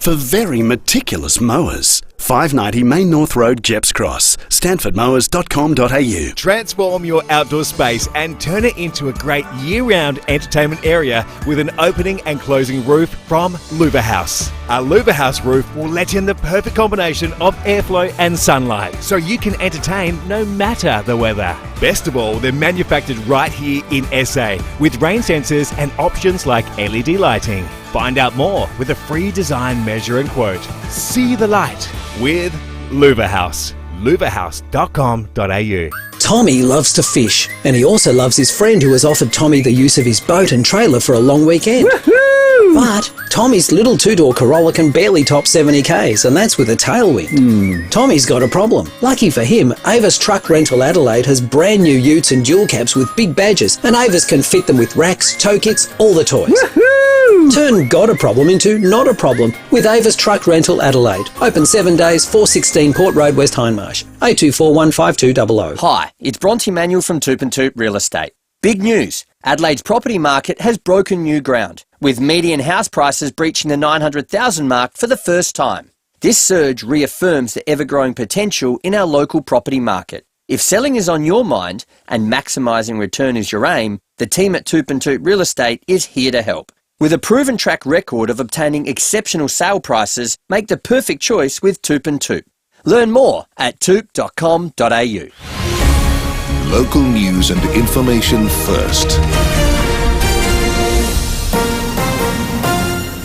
for very meticulous mowers. 590 Main North Road, Jeps Cross, stanfordmowers.com.au. Transform your outdoor space and turn it into a great year-round entertainment area with an opening and closing roof from FIVEAA House. Our FIVEAA House roof will let in the perfect combination of airflow and sunlight, so you can entertain no matter the weather. Best of all, they're manufactured right here in SA with rain sensors and options like LED lighting. Find out more with a free design measure and quote. See the light with FIVEAA House. FIVEAAhouse.com.au. Tommy loves to fish, and he also loves his friend who has offered Tommy the use of his boat and trailer for a long weekend. Woohoo! But Tommy's little two-door Corolla can barely top 70 k's, and that's with a tailwind. Tommy's got a problem. Lucky for him, Ava's Truck Rental Adelaide has brand new utes and dual cabs with big badges, and Ava's can fit them with racks, tow kits, all the toys. Woohoo! Turn got a problem into not a problem with Ava's Truck Rental Adelaide. Open 7 days, 416 Port Road, West Hindmarsh. 82415200. Hi, it's Bronte Manuel from Toop and Toop Real Estate. Big news. Adelaide's property market has broken new ground, with median house prices breaching the 900,000 mark for the first time. This surge reaffirms the ever-growing potential in our local property market. If selling is on your mind and maximising return is your aim, the team at Toop and Toop Real Estate is here to help. With a proven track record of obtaining exceptional sale prices, make the perfect choice with Toop and Toop. Learn more at toop.com.au. Local news and information first.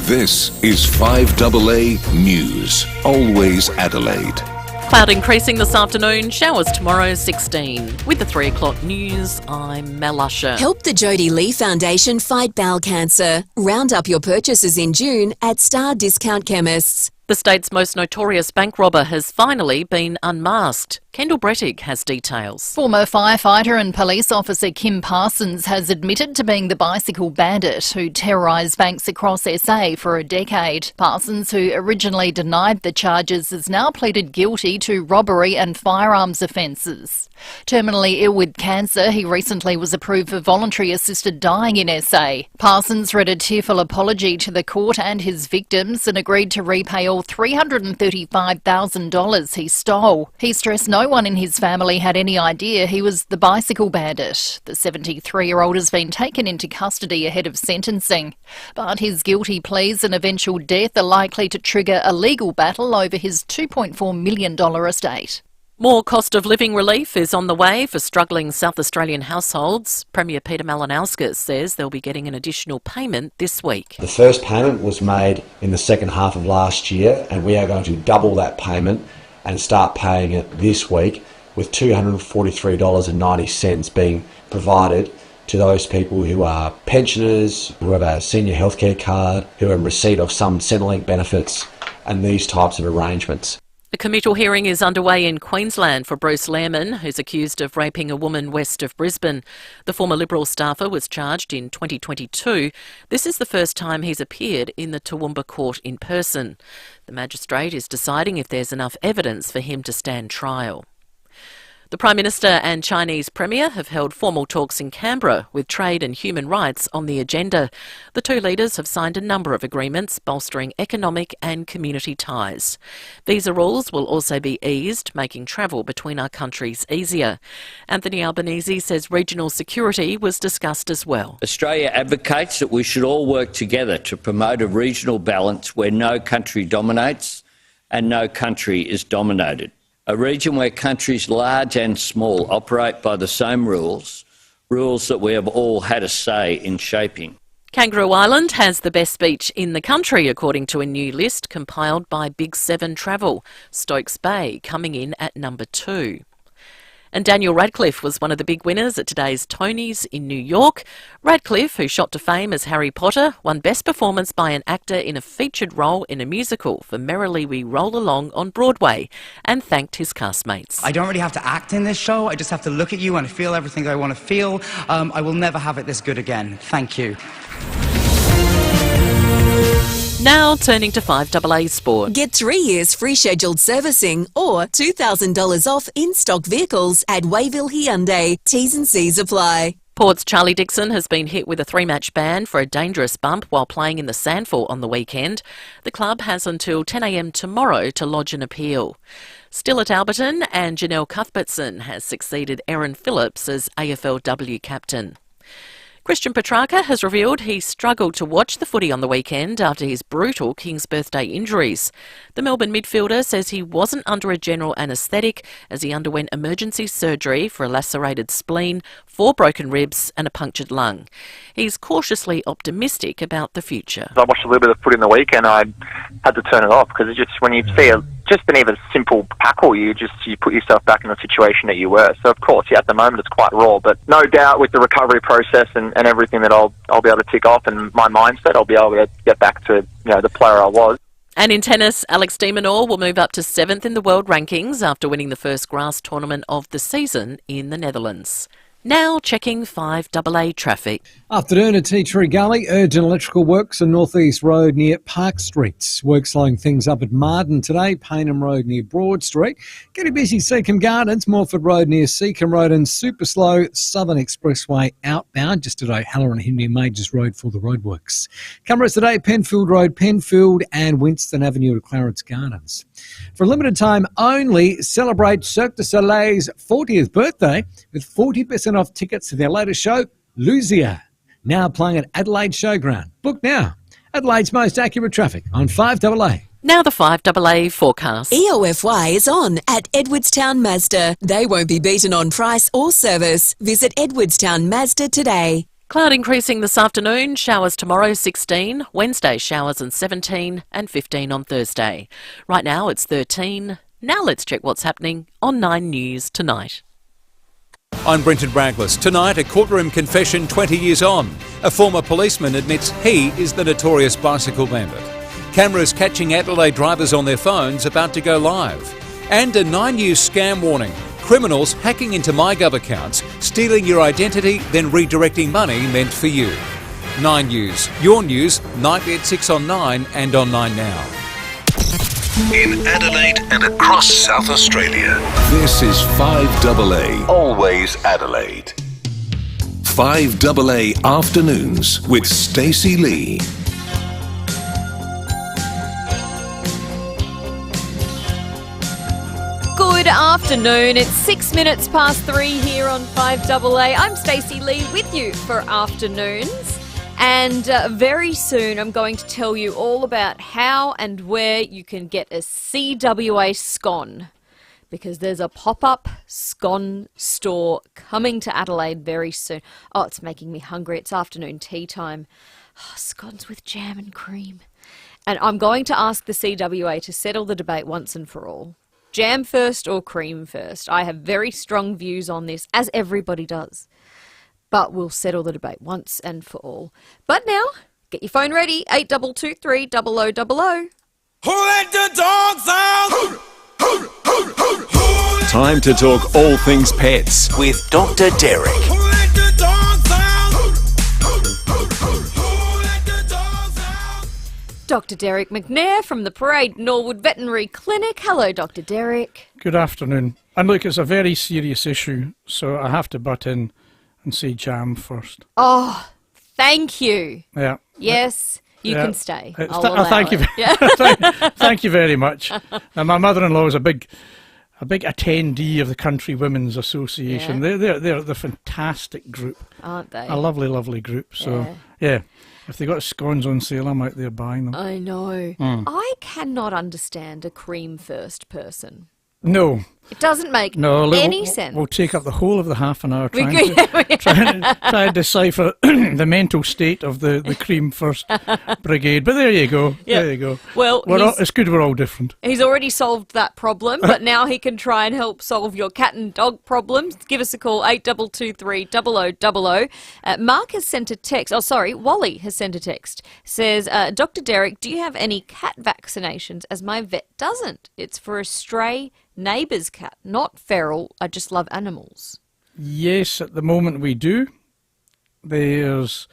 This is 5AA News, always Adelaide. Cloud increasing this afternoon, showers tomorrow 16. With the 3 o'clock news, I'm Mel Usher. Help the Jodie Lee Foundation fight bowel cancer. Round up your purchases in June at Star Discount Chemists. The state's most notorious bank robber has finally been unmasked. Kendall Brettig has details. Former firefighter and police officer Kim Parsons has admitted to being the bicycle bandit who terrorised banks across SA for a decade. Parsons, who originally denied the charges, has now pleaded guilty to robbery and firearms offences. Terminally ill with cancer, he recently was approved for voluntary assisted dying in SA. Parsons read a tearful apology to the court and his victims and agreed to repay all $335,000 he stole. He stressed no one in his family had any idea he was the bicycle bandit. The 73-year-old has been taken into custody ahead of sentencing, but his guilty pleas and eventual death are likely to trigger a legal battle over his $2.4 million estate. More cost of living relief is on the way for struggling South Australian households. Premier Peter Malinauskas says they'll be getting an additional payment this week. The first payment was made in the second half of last year, and we are going to double that payment and start paying it this week, with $243.90 being provided to those people who are pensioners, who have a senior healthcare card, who are in receipt of some Centrelink benefits and these types of arrangements. A committal hearing is underway in Queensland for Bruce Lehrman, who's accused of raping a woman west of Brisbane. The former Liberal staffer was charged in 2022. This is the first time he's appeared in the Toowoomba court in person. The magistrate is deciding if there's enough evidence for him to stand trial. The Prime Minister and Chinese Premier have held formal talks in Canberra with trade and human rights on the agenda. The two leaders have signed a number of agreements bolstering economic and community ties. Visa rules will also be eased, making travel between our countries easier. Anthony Albanese says regional security was discussed as well. Australia advocates that we should all work together to promote a regional balance where no country dominates and no country is dominated. A region where countries large and small operate by the same rules that we have all had a say in shaping. Kangaroo Island has the best beach in the country, according to a new list compiled by Big 7 Travel, Stokes Bay coming in at number 2. And Daniel Radcliffe was one of the big winners at today's Tonys in New York. Radcliffe, who shot to fame as Harry Potter, won Best Performance by an Actor in a Featured Role in a Musical for Merrily We Roll Along on Broadway, and thanked his castmates. I don't really have to act in this show, I just have to look at you and feel everything I want to feel. I will never have it this good again. Thank you. Now turning to 5AA Sport. Get 3 years free scheduled servicing or $2,000 off in-stock vehicles at Wayville Hyundai. T's and C's apply. Port's Charlie Dixon has been hit with a 3-match ban for a dangerous bump while playing in the Sandful on the weekend. The club has until 10 a.m. tomorrow to lodge an appeal. Still at Alberton, and Janelle Cuthbertson has succeeded Erin Phillips as AFLW captain. Christian Petrarca has revealed he struggled to watch the footy on the weekend after his brutal King's Birthday injuries. The Melbourne midfielder says he wasn't under a general anaesthetic as he underwent emergency surgery for a lacerated spleen, 4 broken ribs and a punctured lung. He's cautiously optimistic about the future. I watched a little bit of footy in the week and I had to turn it off because it's just when you see just an even simple tackle, you put yourself back in the situation that you were. So of course, yeah, at the moment it's quite raw, but no doubt with the recovery process and everything that I'll be able to tick off and my mindset, I'll be able to get back to the player I was. And in tennis, Alex de Minaur will move up to 7th in the world rankings after winning the first grass tournament of the season in the Netherlands. Now checking 5AA traffic. Afternoon at Tea Tree Gully, urgent electrical works on North East Road near Park Street. Work slowing things up at Marden today, Paynham Road near Broad Street. Getting busy Seacombe Gardens, Morford Road near Seacombe Road, and super slow Southern Expressway outbound just at O'Halloran and Henry Majors Road for the roadworks. Cameras today, Penfield Road, Penfield and Winston Avenue at Clarence Gardens. For a limited time only, celebrate Cirque du Soleil's 40th birthday with 40% off tickets to their latest show, Lucia. Now playing at Adelaide Showground. Book now. Adelaide's most accurate traffic on 5AA. Now the 5AA forecast. EOFY is on at Edwardstown Mazda. They won't be beaten on price or service. Visit Edwardstown Mazda today. Cloud increasing this afternoon, showers tomorrow 16, Wednesday showers and 17 and 15 on Thursday. Right now it's 13. Now let's check what's happening on 9 News tonight. I'm Brenton Braglis. Tonight, a courtroom confession 20 years on. A former policeman admits he is the notorious bicycle bandit. Cameras catching Adelaide drivers on their phones about to go live. And a 9 News scam warning. Criminals hacking into MyGov accounts, stealing your identity, then redirecting money meant for you. 9 News, your news, nightly at 6 on 9 and on 9 Now. In Adelaide and across South Australia, this is 5AA, always Adelaide. 5AA Afternoons with Stacey Lee. Good afternoon. It's 6 minutes past 3 here on 5AA. I'm Stacey Lee with you for afternoons. And very soon I'm going to tell you all about how and where you can get a CWA scone. Because there's a pop-up scone store coming to Adelaide very soon. Oh, it's making me hungry. It's afternoon tea time. Oh, scones with jam and cream. And I'm going to ask the CWA to settle the debate once and for all. Jam first or cream first? I have very strong views on this, as everybody does. But we'll settle the debate once and for all. But now, get your phone ready, 8223 0000. Who let the dogs out? Time to talk all things pets with Dr. Derek. Who let the dogs out? Dr. Derek McNair from the Parade Norwood Veterinary Clinic. Hello, Dr. Derek. Good afternoon. And look, it's a very serious issue, so I have to butt in and say jam first. Oh, thank you. Yeah. Yes, you can stay. Thank you. Yeah. Thank you very much. And my mother-in-law is a big attendee of the Country Women's Association. Yeah. They're a fantastic group. Aren't they? A lovely, lovely group. So, yeah. If they got scones on sale, I'm out there buying them. I know. Mm. I cannot understand a cream first person. No. It doesn't make any sense. We'll take up the whole of the half an hour trying to decipher the mental state of the cream first brigade. But there you go. Yep. There you go. Well, it's good we're all different. He's already solved that problem, but now he can try and help solve your cat and dog problems. Give us a call, 8223 0000. Mark has sent a text. Oh, sorry, Wally has sent a text. Says, Dr. Derek, do you have any cat vaccinations? As my vet doesn't. It's for a stray neighbour's cat, not feral. I just love animals. Yes, at the moment we do. There's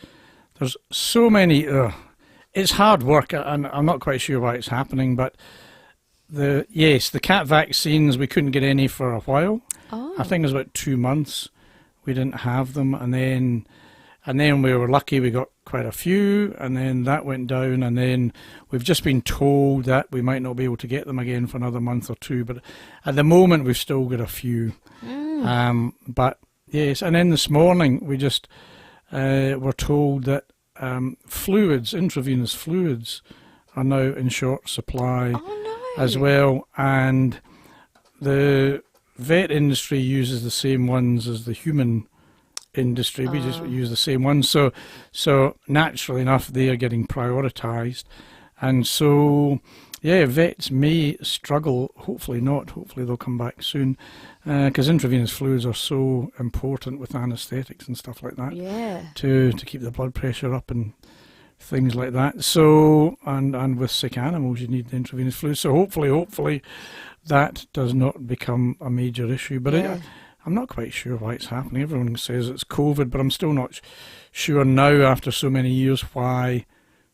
so many. It's hard work, and I'm not quite sure why it's happening. But the cat vaccines, we couldn't get any for a while. Oh. I think it was about 2 months. we didn't have them, and then we were lucky, we got quite a few, and then that went down, and then we've just been told that we might not be able to get them again for another month or two, but at the moment we've still got a few. But yes, and then this morning we just were told that fluids, intravenous fluids, are now in short supply as well, and the vet industry uses the same ones as the human industry. We just use the same ones, so naturally enough they are getting prioritised, and so vets may struggle. Hopefully not. Hopefully they'll come back soon, because intravenous fluids are so important with anaesthetics and stuff like that. To keep the blood pressure up and things like that. So and with sick animals you need the intravenous fluids. So hopefully that does not become a major issue. But I'm not quite sure why it's happening. Everyone says it's COVID, but I'm still not sure now, after so many years, why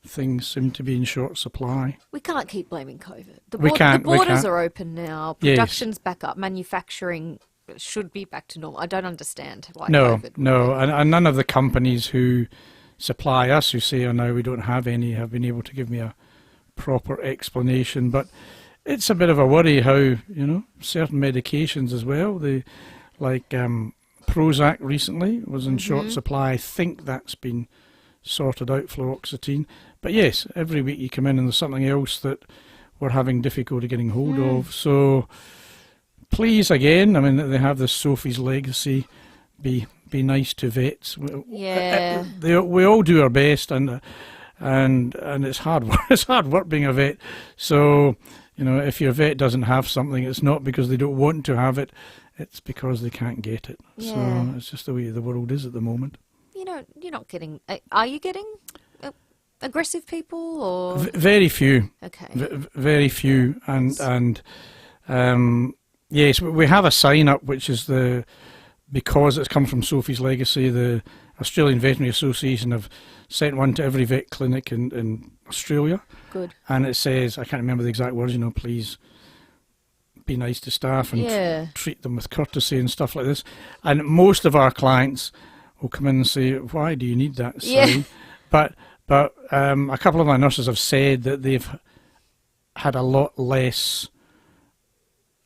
things seem to be in short supply. We can't keep blaming COVID. The can't. borders are open now. Production's back up. Manufacturing should be back to normal. I don't understand why COVID. No, and none of the companies who supply us, who say, now we don't have any, have been able to give me a proper explanation. But it's a bit of a worry how, certain medications as well, like Prozac recently was in short supply. I think that's been sorted out, fluoxetine. But yes, every week you come in and there's something else that we're having difficulty getting hold of. So please, again, I mean, they have this Sophie's Legacy, be nice to vets. We all do our best, and it's hard work. It's hard work being a vet. So if your vet doesn't have something, it's not because they don't want to have it. It's because they can't get it. So it's just the way the world is at the moment. You're not getting. Are you getting aggressive people, or very few? Okay, very few, and yes, we have a sign up which is because it's come from Sophie's Legacy. The Australian Veterinary Association have sent one to every vet clinic in Australia. Good. And it says, I can't remember the exact words. Please be nice to staff and treat them with courtesy and stuff like this. And most of our clients will come in and say, why do you need that sign? But a couple of my nurses have said that they've had a lot less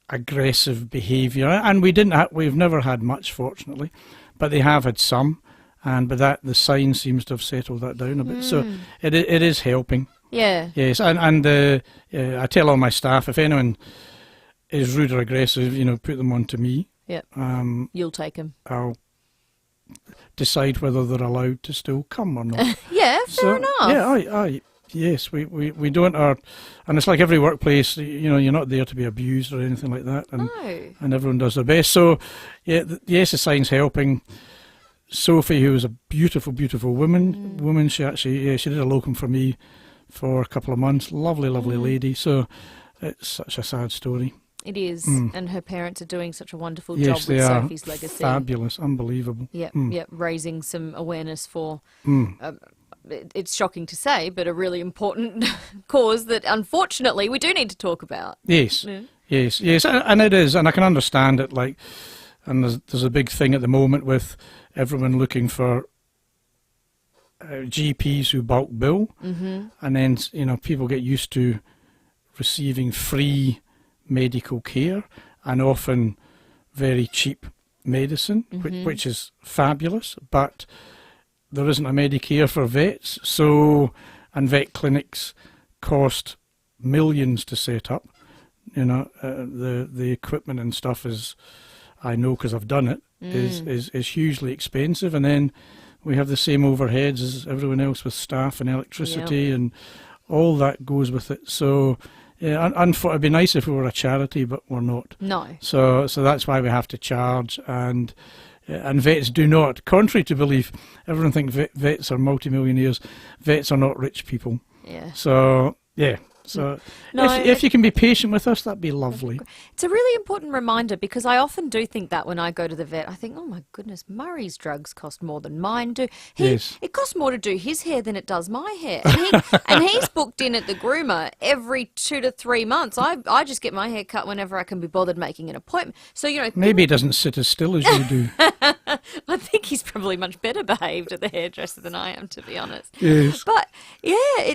aggressive behaviour, and we've never had much, fortunately, but they have had some, but the sign seems to have settled that down a bit. So it is helping. Yes, and I tell all my staff, if anyone is rude or aggressive, put them on to me. You'll take them. I'll decide whether they're allowed to still come or not. Fair enough. Yes, we don't, and it's like every workplace, you're not there to be abused or anything like that, and everyone does their best. So, yes, the sign's helping. Sophie, who is a beautiful, beautiful woman, she did a locum for me for a couple of months. Lovely, lovely lady. So, it's such a sad story. It is, and her parents are doing such a wonderful job with Sophie's Legacy. Fabulous, unbelievable. Raising some awareness for. It's shocking to say, but a really important cause that unfortunately we do need to talk about. Yes, and it is, and I can understand it. And there's a big thing at the moment with everyone looking for GPs who bulk bill, and then people get used to receiving free medical care and often very cheap medicine, which is fabulous, but there isn't a Medicare for vets, and vet clinics cost millions to set up. The equipment and stuff is, I know because I've done it, is hugely expensive, and then we have the same overheads as everyone else with staff and electricity and all that goes with it. So it'd be nice if we were a charity, but we're not. No. So that's why we have to charge, and vets do not. Contrary to belief, everyone thinks vets are multimillionaires. Vets are not rich people. Yeah. So So No, if you can be patient with us, that'd be lovely. It's a really important reminder because I often do think that when I go to the vet, I think, oh my goodness, Murray's drugs cost more than mine do. Yes. It costs more to do his hair than it does my hair. And he's booked in at the groomer every 2 to 3 months. I just get my hair cut whenever I can be bothered making an appointment. So, Maybe he doesn't sit as still as you do. I think he's probably much better behaved at the hairdresser than I am, to be honest. Yes. But, yeah,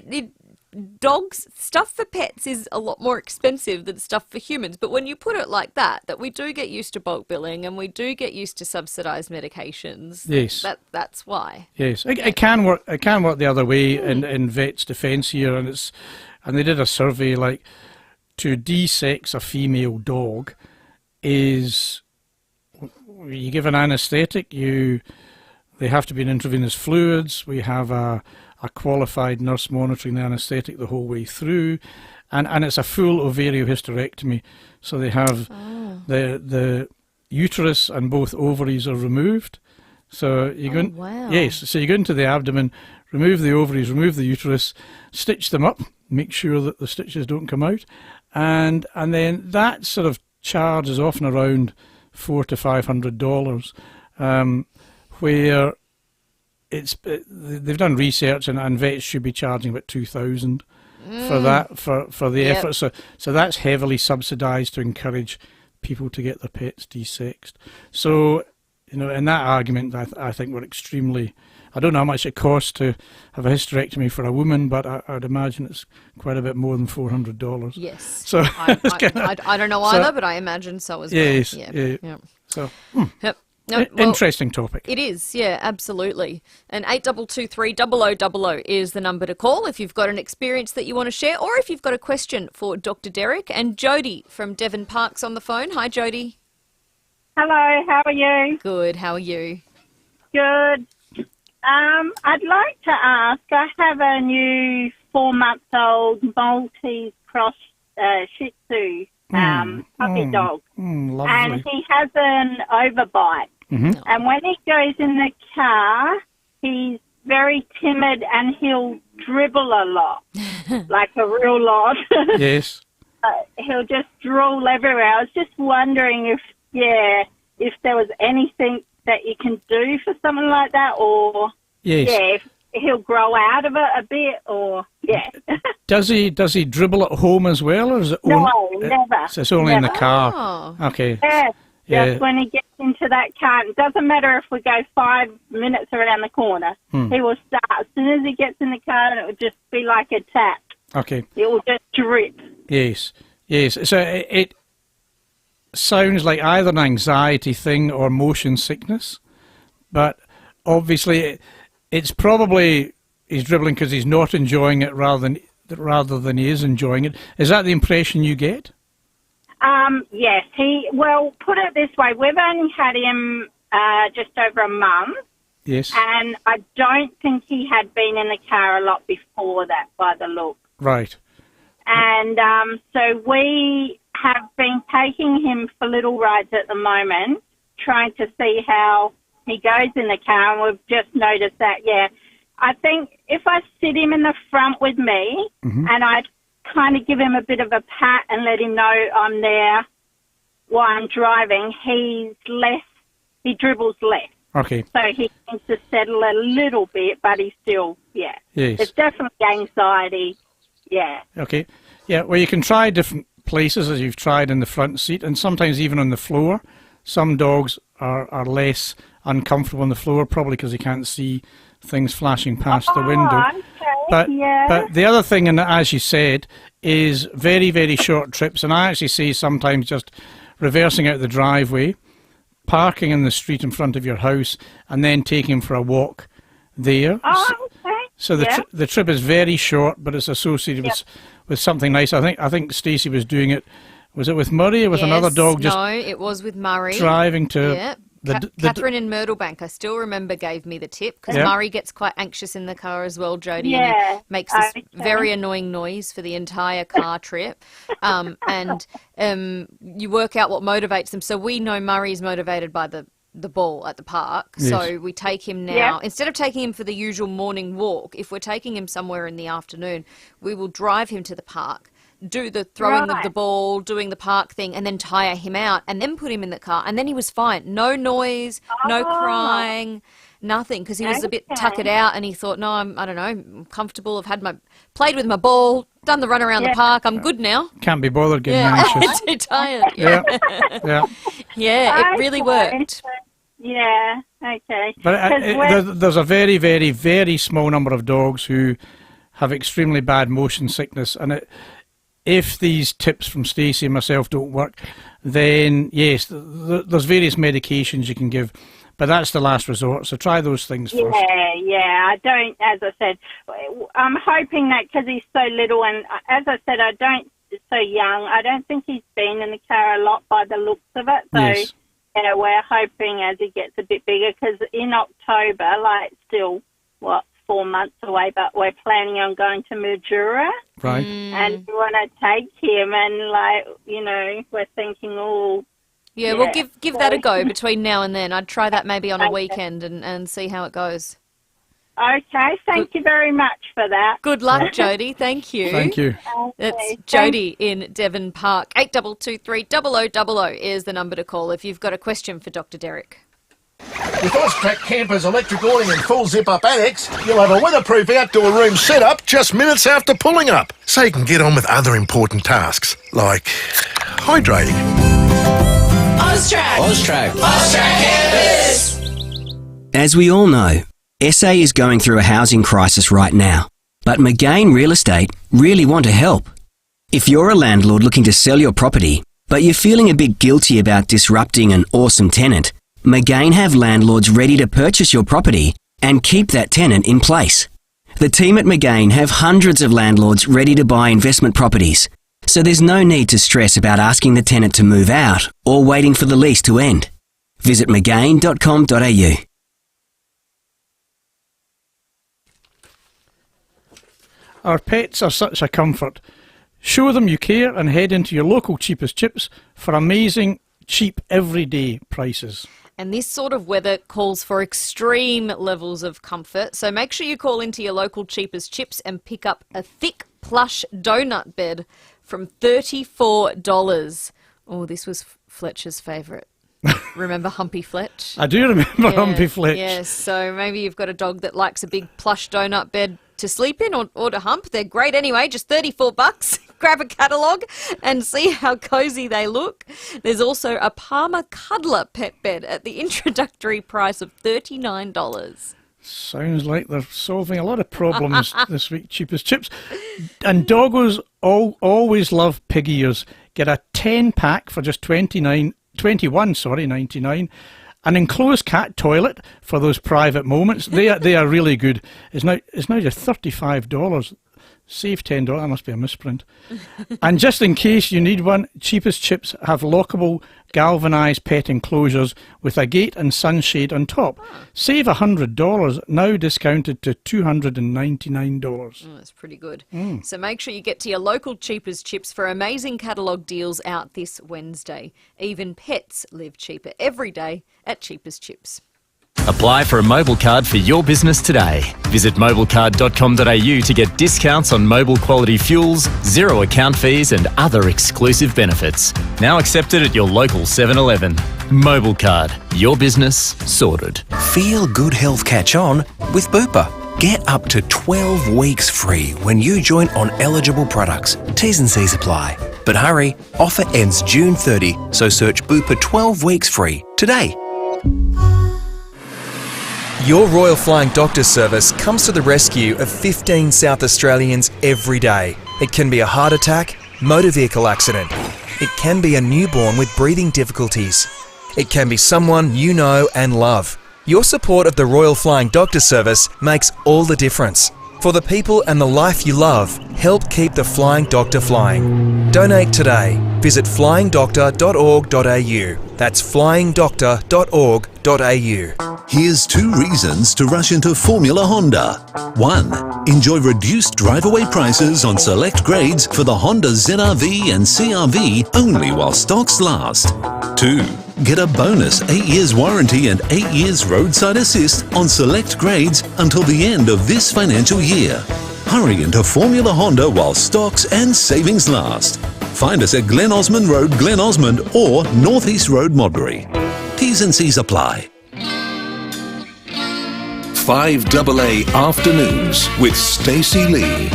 dogs, stuff for pets is a lot more expensive than stuff for humans. But when you put it like that we do get used to bulk billing and we do get used to subsidised medications. Yes. That's why. Yes. It can work. It can work the other way in vets' defence here, and they did a survey like to desex a female dog is you give an anaesthetic, they have to be in intravenous fluids. We have a qualified nurse monitoring the anaesthetic the whole way through, and it's a full ovariohysterectomy. So they have the uterus and both ovaries are removed. So you go wow. Yes, so you go into the abdomen, remove the ovaries, remove the uterus, stitch them up, make sure that the stitches don't come out, and then that sort of charge is often around $400 to $500, where they've done research and vets should be charging about $2,000 for that for the effort. So that's heavily subsidised to encourage people to get their pets desexed. So in that argument, I think we're extremely. I don't know how much it costs to have a hysterectomy for a woman, but I'd imagine it's quite a bit more than $400. Yes. So I don't know either, but I imagine so as well. Yes. Yeah. So. Yep. No, interesting topic. It is, yeah, absolutely. And 8223 0000 is the number to call if you've got an experience that you want to share, or if you've got a question for Dr. Derek. And Jody from Devon Park's on the phone. Hi, Jody. Hello, how are you? Good. How are you? Good. I'd like to ask, I have a new 4-month-old Maltese cross Shih Tzu puppy dog, lovely. and he has an overbite. Mm-hmm. And when he goes in the car, he's very timid and he'll dribble a lot, like a real lot. Yes. He'll just drool everywhere. I was just wondering if there was anything that you can do for something like that, or if he'll grow out of it a bit, or Does he dribble at home as well, or is it No, only, never. So it's only in the car. Oh. Okay. Just when he gets into that car. It doesn't matter if we go 5 minutes around the corner. He will start. As soon as he gets in the car, and it will just be like a tap. Okay. It will just drip. Yes. So it sounds like either an anxiety thing or motion sickness, but obviously it's probably he's dribbling because he's not enjoying it rather than he is enjoying it. Is that the impression you get? Yes. Put it this way, we've only had him just over a month. Yes. And I don't think he had been in the car a lot before that, by the look. Right. And so we have been taking him for little rides at the moment, trying to see how he goes in the car, and we've just noticed that, I think if I sit him in the front with me and I kind of give him a bit of a pat and let him know I'm there while I'm driving, he dribbles less. Okay. So he needs to settle a little bit, but he's still, Yes. It's definitely anxiety, Okay. Yeah, well, you can try different places, as you've tried in the front seat, and sometimes even on the floor. Some dogs are less uncomfortable on the floor, probably because they can't see things flashing past the window. Okay. But the other thing, and as you said, is very, very short trips. And I actually see sometimes just reversing out the driveway, parking in the street in front of your house, and then taking him for a walk there. Oh, okay. So the trip is very short, but it's associated with something nice. I think Stacey was doing it. Was it with Murray or with another dog? No, it was with Murray. Driving to Catherine in Myrtlebank, I still remember, gave me the tip, because Murray gets quite anxious in the car as well, Jody, and he makes this very annoying noise for the entire car trip. And you work out what motivates them. So we know Murray's motivated by the the ball at the park. Yes. So we take him now, instead of taking him for the usual morning walk, if we're taking him somewhere in the afternoon, we will drive him to the park, do the throwing of the ball, doing the park thing, and then tire him out, and then put him in the car. And then he was fine. No noise, no crying, nothing, because he was a bit tuckered out, and he thought, no, I don't know, I'm comfortable. I've played with my ball, done the run around the park. I'm good now. Can't be bothered getting anxious. Too tired. Yeah. Yeah, it really worked. Yeah, okay. But there's a very, very, very small number of dogs who have extremely bad motion sickness, and if these tips from Stacey and myself don't work, then yes, there's various medications you can give, but that's the last resort, so try those things first. Yeah, I don't, as I said, I'm hoping that because he's so little, and as I said, so young, I don't think he's been in the car a lot by the looks of it, so yes. Yeah, we're hoping as he gets a bit bigger, because in October, still, 4 months away, but we're planning on going to Mildura. Right. And we want to take him, and, we're thinking, Yeah, well, give that a go between now and then. I'd try that maybe on a weekend and see how it goes. Okay, thank you very much for that. Good luck, Jody. Thank you. Thank you. That's Jody in Devon Park. 8223 0000 is the number to call if you've got a question for Dr. Derek. With Austrac Camper's electric awning and full zip-up annex, you'll have a weatherproof outdoor room set up just minutes after pulling up, so you can get on with other important tasks, like hydrating. Austrac Campers! As we all know, SA is going through a housing crisis right now, but McGain Real Estate really want to help. If you're a landlord looking to sell your property, but you're feeling a bit guilty about disrupting an awesome tenant, McGain have landlords ready to purchase your property and keep that tenant in place. The team at McGain have hundreds of landlords ready to buy investment properties, so there's no need to stress about asking the tenant to move out or waiting for the lease to end. Visit mcgain.com.au. Our pets are such a comfort. Show them you care and head into your local cheapest chips for amazing, cheap, everyday prices. And this sort of weather calls for extreme levels of comfort, so make sure you call into your local cheapest chips and pick up a thick plush donut bed from $34. Oh, this was Fletcher's favourite. Remember Humpy Fletch? I do remember Humpy Fletch. Yes, so maybe you've got a dog that likes a big plush donut bed to sleep in or to hump. They're great anyway, just $34. Grab a catalogue and see how cosy they look. There's also a Palmer Cuddler pet bed at the introductory price of $39. Sounds like they're solving a lot of problems this week, cheapest chips. And doggos always love pig ears. Get a 10-pack for just $21.99. An enclosed cat toilet for those private moments. They are really good. It's now just $35. Save $10. That must be a misprint. And just in case you need one, cheapest chips have lockable galvanised pet enclosures with a gate and sunshade on top. Save $100, now discounted to $299. Oh, that's pretty good. So make sure you get to your local cheapest chips for amazing catalogue deals out this Wednesday. Even pets live cheaper every day at Cheapest Chips. Apply for a mobile card for your business today. Visit mobilecard.com.au to get discounts on mobile quality fuels, zero account fees and other exclusive benefits. Now accepted at your local 7-Eleven. Mobile Card. Your business sorted. Feel good health catch on with Bupa. Get up to 12 weeks free when you join on eligible products. T's and C's apply. But hurry, offer ends June 30, so search Bupa 12 weeks free today. Your Royal Flying Doctor Service comes to the rescue of 15 South Australians every day. It can be a heart attack, motor vehicle accident. It can be a newborn with breathing difficulties. It can be someone you know and love. Your support of the Royal Flying Doctor Service makes all the difference. For the people and the life you love, help keep the Flying Doctor flying. Donate today. Visit flyingdoctor.org.au. That's flyingdoctor.org.au. Here's 2 reasons to rush into Formula Honda. 1. Enjoy reduced drive-away prices on select grades for the Honda ZR-V and CR-V only while stocks last. 2. Get a bonus 8 years warranty and 8 years roadside assist on select grades until the end of this financial year. Hurry into Formula Honda while stocks and savings last. Find us at Glen Osmond Road, Glen Osmond or North East Road, Modbury. T's and C's apply. 5AA Afternoons with Stacey Lee.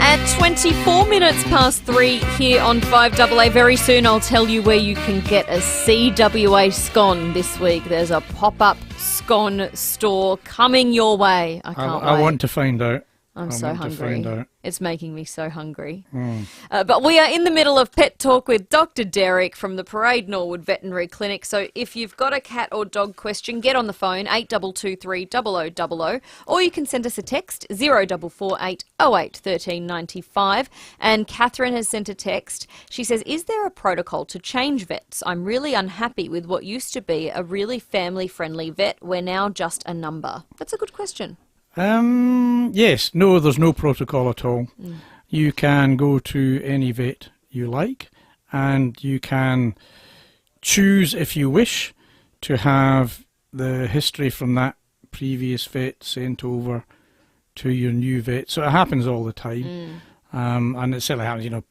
At 24 minutes past 3 here on 5AA. Very soon I'll tell you where you can get a CWA scone this week. There's a pop-up scone store coming your way. I can't wait. I want to find out. I'm so hungry. It's making me so hungry. Mm. But we are in the middle of Pet Talk with Dr. Derek from the Parade Norwood Veterinary Clinic. So if you've got a cat or dog question, get on the phone, 8223 0000, or you can send us a text, 0448 08 1395. And Catherine has sent a text. She says, is there a protocol to change vets? I'm really unhappy with what used to be a really family-friendly vet. We're now just a number. That's a good question. Yes. No, there's no protocol at all. You can go to any vet you like, and you can choose, if you wish, to have the history from that previous vet sent over to your new vet. So it happens all the time. And it certainly happens,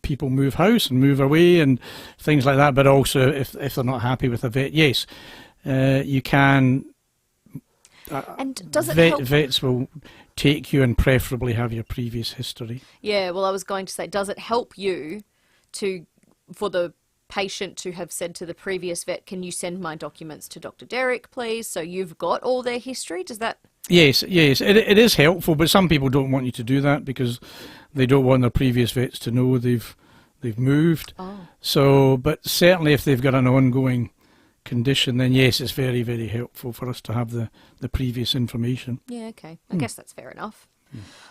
people move house and move away and things like that, but also if they're not happy with a vet, yes, you can. And does it help? Vets will take you and preferably have your previous history. Yeah, well, I was going to say, does it help you for the patient to have said to the previous vet, can you send my documents to Dr. Derek, please? So you've got all their history? Does that... Yes, it is helpful, but some people don't want you to do that because they don't want their previous vets to know they've moved. So, but certainly if they've got an ongoing condition, then yes, it's very, very helpful for us to have the previous information. Yeah, okay. I guess that's fair enough.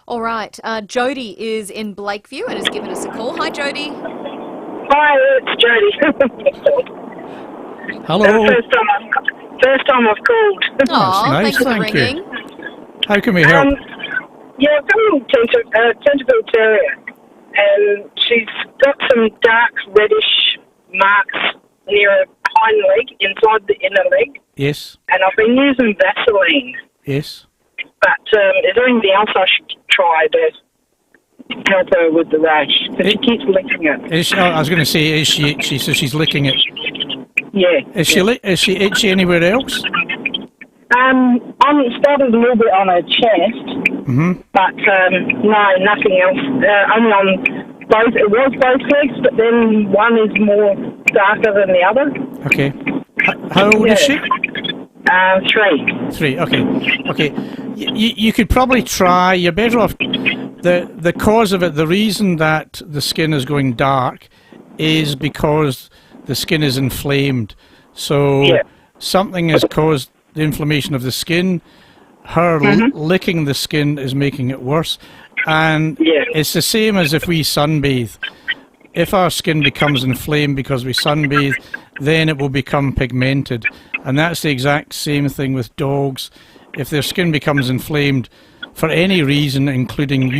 All right. Jody is in Blakeview and has given us a call. Hi, Jody. Hi, it's Jody. Hello. First time I've called. Oh, nice. thanks for Thank ringing. you. How can we help? Yeah, I'm from Tenterville Terrier, and she's got some dark reddish marks near her hind leg, inside the inner leg. Yes. And I've been using Vaseline. Yes. But is there anything else I should try to help her with the rash? Because she keeps licking it. I was going to say, is she itchy? So she's licking it. Yeah. Is she itchy anywhere else? I'm started a little bit on her chest, but no, nothing else. Only on both. It was both legs, but then one is more darker than the other. Okay. How old is she? 3. 3. Okay. You could probably try. You're better off. The cause of it, the reason that the skin is going dark, is because the skin is inflamed. So something has caused the inflammation of the skin. Her licking the skin is making it worse. And it's the same as if we sunbathe. If our skin becomes inflamed because we sunbathe, then it will become pigmented. And that's the exact same thing with dogs. If their skin becomes inflamed for any reason, including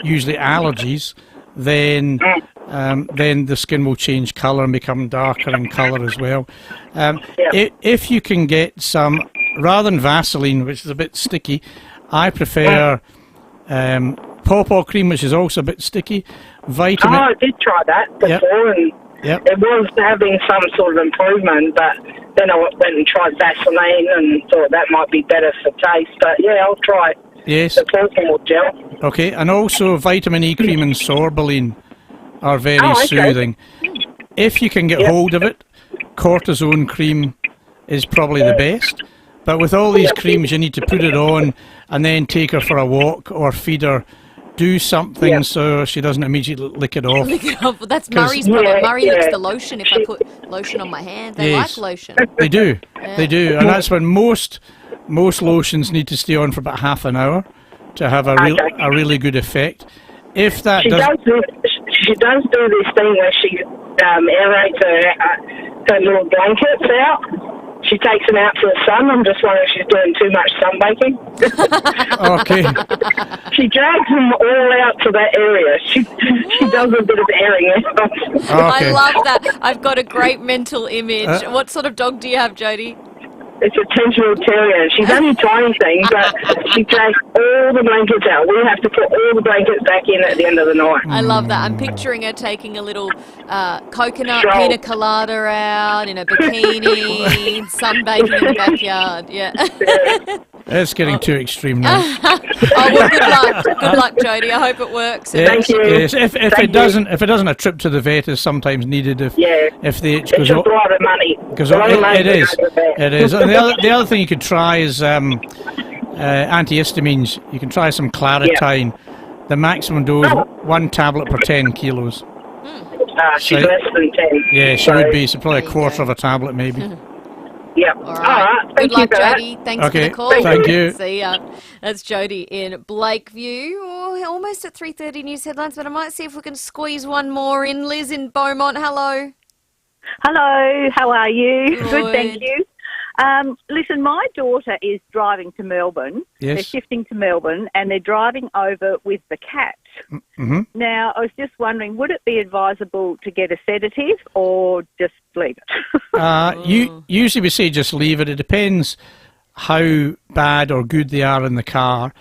usually allergies, then the skin will change colour and become darker in colour as well. If you can get some, rather than Vaseline, which is a bit sticky, I prefer pawpaw cream, which is also a bit sticky. Vitamin. Oh, I did try that before, and it was having some sort of improvement, but then I went and tried Vaseline and thought that might be better for taste. But yeah, I'll try the pawpaw gel. Okay, and also vitamin E cream and sorbolene are very soothing. If you can get hold of it, cortisone cream is probably the best. But with all these creams, you need to put it on and then take her for a walk or feed her. Do something so she doesn't immediately lick it off. Lick it off. That's Murray's problem. Murray licks the lotion if I put lotion on my hand. They like lotion. They do. They do. And that's when most lotions need to stay on for about half an hour to have a really good effect. If that she does do this thing where she aerates her little blankets out. she takes him out for the sun. I'm just wondering if she's doing too much sunbaking. Okay. She drags them all out to that area. She does a bit of airing out. I love that. I've got a great mental image. What sort of dog do you have, Jody? It's a Tensional Terrier. She's only a tiny thing, but she drags all the blankets out. We have to put all the blankets back in at the end of the night. I love that. I'm picturing her taking a little coconut Stroll. pina colada out in a bikini, sunbaking in the backyard. Yeah. It's getting too extreme now. Oh well, good luck. Good luck, Jody. I hope it works. Yes, yes. If it doesn't, a trip to the vet is sometimes needed. If the itch goes It's a lot of money. It is. It is. And the other thing you could try is antihistamines. You can try some Claritine. The maximum dose, 1 tablet per 10 kilos. She's less than 10. Yeah, she would be. So probably a quarter of a tablet, maybe. Yep. All right. Good luck, Jody. Thanks for the call. Thank you. See ya. That's Jody in Blakeview. Oh, almost at 3:30 news headlines, but I might see if we can squeeze one more in. Liz in Beaumont. Hello. Hello. How are you? Good. Thank you. Listen, my daughter is driving to Melbourne. Yes. They're shifting to Melbourne, and they're driving over with the cat. Mm-hmm. Now, I was just wondering, would it be advisable to get a sedative or just leave it? Usually we say just leave it. It depends how bad or good they are in the car.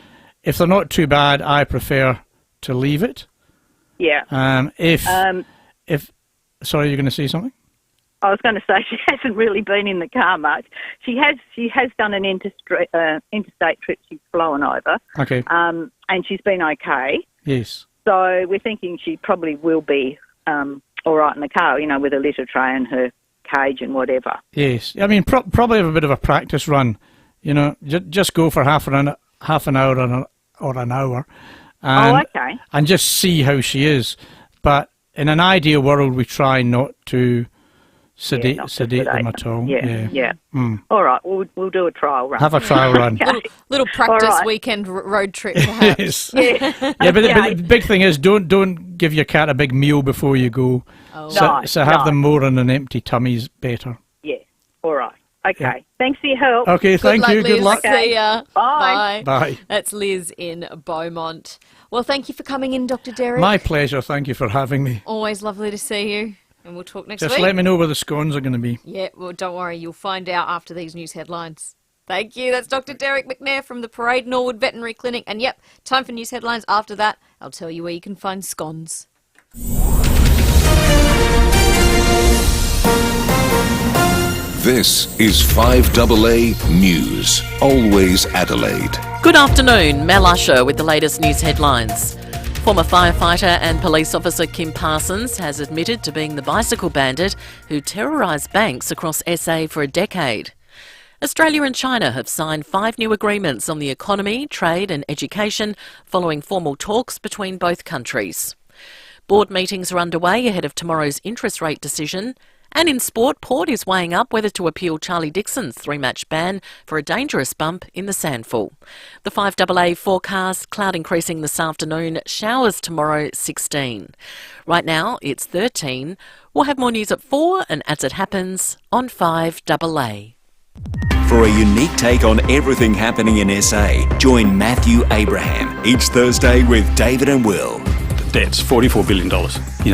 If they're not too bad, I prefer to leave it. Yeah. Sorry, you're going to say something? I was going to say she hasn't really been in the car much. She has done an interstate trip. She's flown over. Okay. And she's been okay. Yes. So we're thinking she probably will be all right in the car, with a litter tray and her cage and whatever. Yes. I mean, probably have a bit of a practice run. Just go for half an hour or an hour. Okay. And just see how she is. But in an ideal world, we try not to sedate them at all. Yeah. All right, we'll do a trial run. Have a trial run. Little practice All right. weekend road trip, perhaps. Yes. But the big thing is don't give your cat a big meal before you go. So have them more on an empty tummy is better. Yeah. All right. Okay. Thanks for your help. Okay, thank you. Good luck. See ya. Bye. Bye. That's Liz in Beaumont. Well, thank you for coming in, Dr. Derek. My pleasure. Thank you for having me. Always lovely to see you. And we'll talk next week. Just let me know where the scones are going to be. Yeah, well, don't worry. You'll find out after these news headlines. Thank you. That's Dr. Derek McNair from the Parade Norwood Veterinary Clinic. And yep, time for news headlines. After that, I'll tell you where you can find scones. This is 5AA News. Always Adelaide. Good afternoon. Mel Usher with the latest news headlines. Former firefighter and police officer Kim Parsons has admitted to being the bicycle bandit who terrorised banks across SA for a decade. Australia and China have signed 5 new agreements on the economy, trade and education following formal talks between both countries. Board meetings are underway ahead of tomorrow's interest rate decision. And in sport, Port is weighing up whether to appeal Charlie Dixon's 3-match ban for a dangerous bump in the Sandful. The 5AA forecast, cloud increasing this afternoon, showers tomorrow 16. Right now it's 13. We'll have more news at 4 and as it happens on 5AA. For a unique take on everything happening in SA, join Matthew Abraham each Thursday with David and Will. Debt's $44 billion.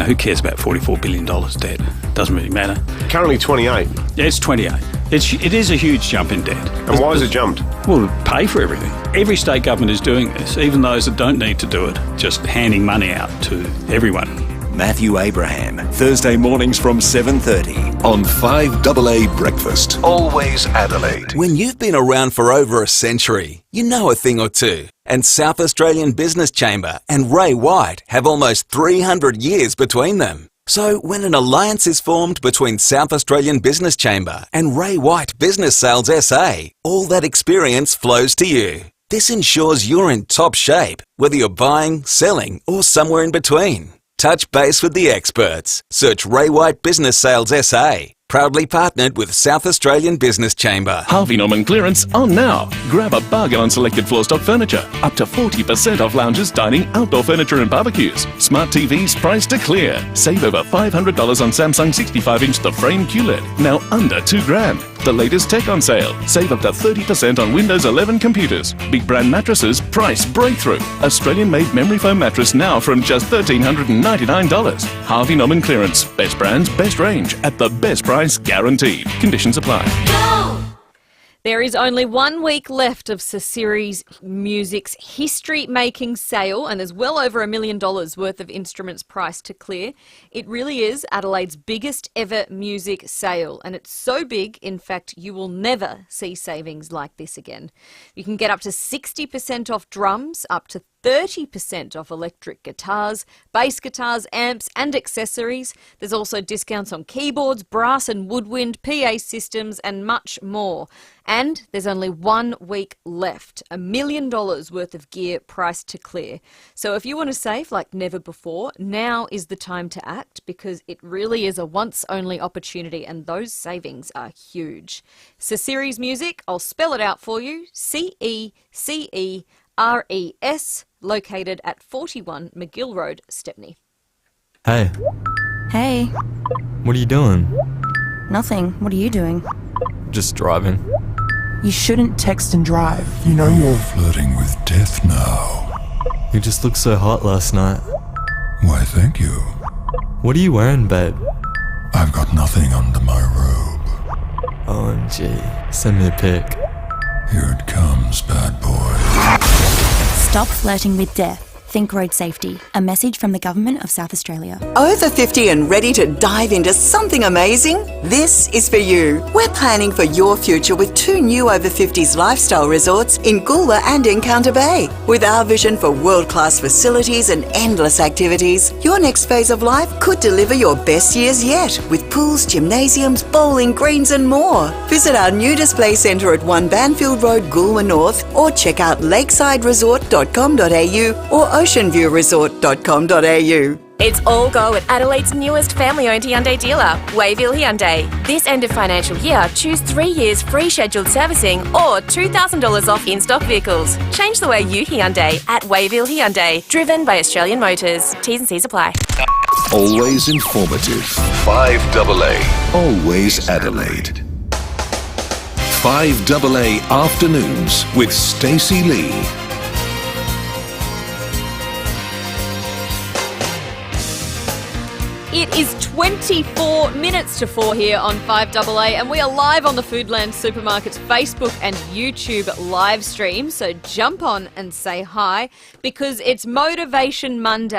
Who cares about $44 billion debt? Doesn't really matter. Currently 28. Yeah, it's 28. It is a huge jump in debt. And why has it jumped? Well, pay for everything. Every state government is doing this, even those that don't need to do it, just handing money out to everyone. Matthew Abraham, Thursday mornings from 7:30 on 5AA Breakfast. Always Adelaide. When you've been around for over a century, you know a thing or two. And South Australian Business Chamber and Ray White have almost 300 years between them. So when an alliance is formed between South Australian Business Chamber and Ray White Business Sales SA, all that experience flows to you. This ensures you're in top shape, whether you're buying, selling, or somewhere in between. Touch base with the experts. Search Ray White Business Sales SA. Proudly partnered with South Australian Business Chamber. Harvey Norman clearance on now. Grab a bargain on selected floor stock furniture. Up to 40% off lounges, dining, outdoor furniture and barbecues. Smart TVs priced to clear. Save over $500 on Samsung 65-inch The Frame QLED. Now under $2,000. The latest tech on sale. Save up to 30% on Windows 11 computers. Big brand mattresses, price breakthrough. Australian-made memory foam mattress now from just $1,399. Harvey Norman clearance. Best brands, best range at the best price guaranteed. Conditions apply. There is only 1 week left of Stacey Music's history-making sale, and there's well over $1 million worth of instruments priced to clear. It really is Adelaide's biggest ever music sale, and it's so big, in fact, you will never see savings like this again. You can get up to 60% off drums, up to 30% off electric guitars, bass guitars, amps and accessories. There's also discounts on keyboards, brass and woodwind, PA systems and much more. And there's only 1 week left. $1 million worth of gear priced to clear. So if you want to save like never before, now is the time to act, because it really is a once-only opportunity and those savings are huge. Stacey Music, I'll spell it out for you. CECERES, located at 41 McGill Road, Stepney. Hey. Hey. What are you doing? Nothing. What are you doing? Just driving. You shouldn't text and drive. You know you're flirting with death now. You just looked so hot last night. Why, thank you. What are you wearing, babe? I've got nothing under my robe. OMG. Send me a pic. Here it comes, bad boy. Stop flirting with death. Think road safety. A message from the Government of South Australia. Over 50 and ready to dive into something amazing? This is for you. We're planning for your future with 2 new over 50s lifestyle resorts in Goola and Encounter Bay. With our vision for world-class facilities and endless activities, your next phase of life could deliver your best years yet, with pools, gymnasiums, bowling greens and more. Visit our new display centre at 1 Banfield Road, Goolwa North, or check out lakesideresort.com.au or oceanviewresort.com.au. It's all go at Adelaide's newest family-owned Hyundai dealer, Wayville Hyundai. This end of financial year, choose 3 years free scheduled servicing or $2,000 off in-stock vehicles. Change the way you Hyundai at Wayville Hyundai, driven by Australian Motors. T's and C's apply. Always informative. 5AA. Always Adelaide. 5AA Afternoons with Stacey Lee. It is 24 minutes to 4 here on 5AA, and we are live on the Foodland Supermarkets Facebook and YouTube live stream. So jump on and say hi, because it's Motivation Monday.